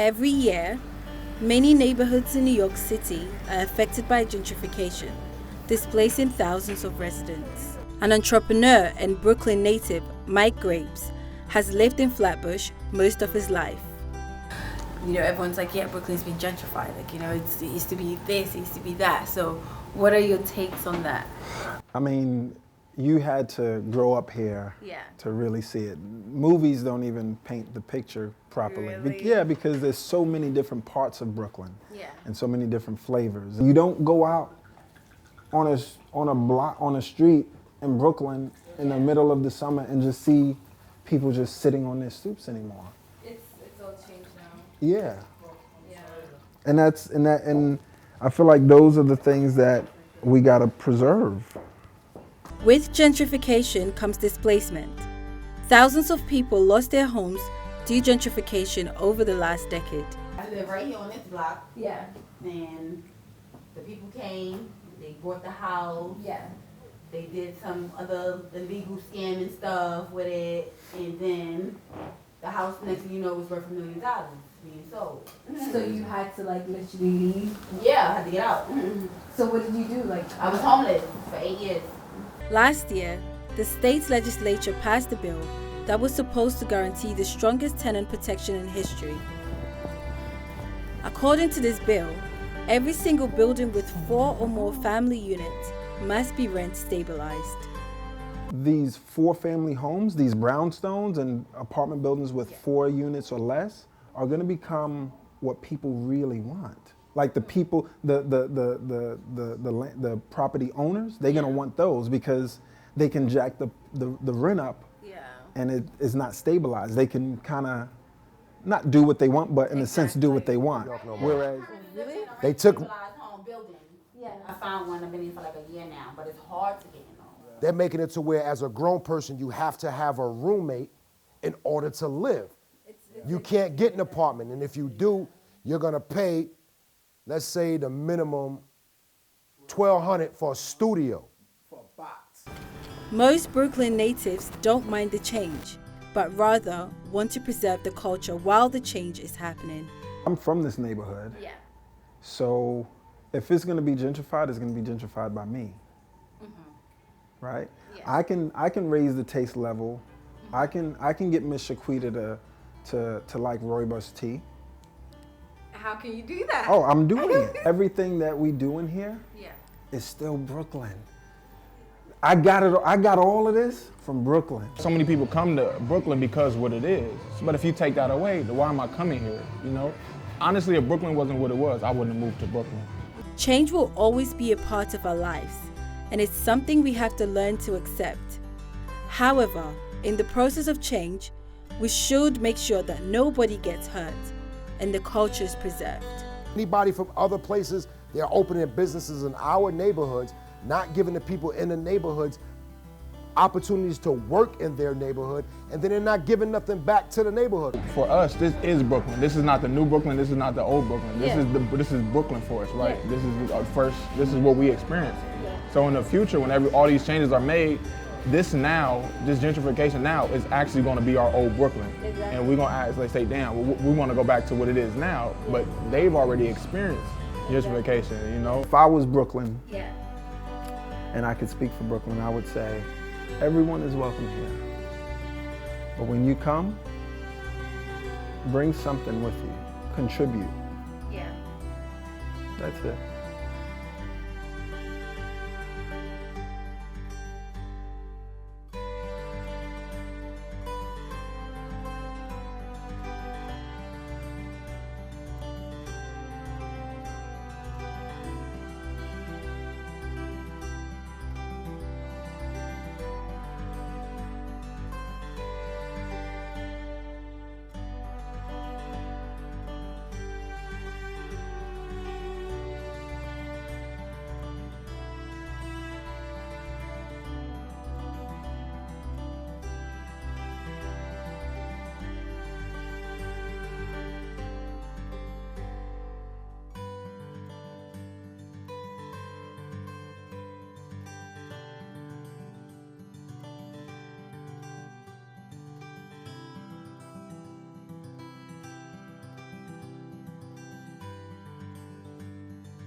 Every year, many neighborhoods in New York City are affected by gentrification, displacing thousands of residents. An entrepreneur and Brooklyn native, Mike Graves, has lived in Flatbush most of his life. You know, everyone's like, yeah, Brooklyn's been gentrified. Like, you know, it used to be this, it used to be that. So what are your takes on that? I mean, you had to grow up here to really see it. Movies don't even paint the picture properly. Really? Yeah, because there's so many different parts of Brooklyn and so many different flavors. You don't go out on a street in Brooklyn in the middle of the summer and just see people just sitting on their stoops anymore. It's all changed now. Yeah. And I feel like those are the things that we gotta preserve. With gentrification comes displacement. Thousands of people lost their homes due to gentrification over the last decade. I live right here on this block. Yeah. And the people came, they bought the house. Yeah. They did some other illegal scamming stuff with it. And then the house, next thing you know, was worth $1 million being sold. So you had to literally leave? Yeah, I had to get out. So what did you do? I was homeless for 8 years. Last year, the state's legislature passed a bill that was supposed to guarantee the strongest tenant protection in history. According to this bill, every single building with 4 or more family units must be rent stabilized. These 4-family homes, these brownstones and apartment buildings with 4 units or less are gonna become what people really want. Like the people, the property owners, they're gonna want those because they can jack the rent up and it is not stabilized. They can kinda not do what they want, but in a sense do what they want. Whereas They took home building. I found one, I've been in for like a year now, but it's hard to get in on. They're making it to where as a grown person, you have to have a roommate in order to live. You can't get an apartment, and if you do, you're gonna pay, let's say the minimum $1,200 for a studio. Most Brooklyn natives don't mind the change, but rather want to preserve the culture while the change is happening. I'm from this neighborhood. So if it's gonna be gentrified, it's gonna be gentrified by me. Right? I can raise the taste level. I can get Miss Shaquita to like rooibos tea. How can you do that? Oh, I'm doing it. Everything that we do in here is still Brooklyn. I got all of this from Brooklyn. So many people come to Brooklyn because what it is. But if you take that away, then why am I coming here, you know? Honestly, if Brooklyn wasn't what it was, I wouldn't have moved to Brooklyn. Change will always be a part of our lives, and it's something we have to learn to accept. However, in the process of change, we should make sure that nobody gets hurt and the culture is preserved. Anybody from other places, they're opening businesses in our neighborhoods, not giving the people in the neighborhoods opportunities to work in their neighborhood, and then they're not giving nothing back to the neighborhood. For us, this is Brooklyn. This is not the new Brooklyn. This is not the old Brooklyn. This is Brooklyn for us, right? This is our first. This is what we experience. So in the future, when all these changes are made, this gentrification now is actually going to be our old Brooklyn, and we're going to actually say, damn, we want to go back to what it is now. But they've already experienced gentrification, you know. If I was Brooklyn, and I could speak for Brooklyn, I would say, everyone is welcome here. But when you come, bring something with you. Contribute. That's it.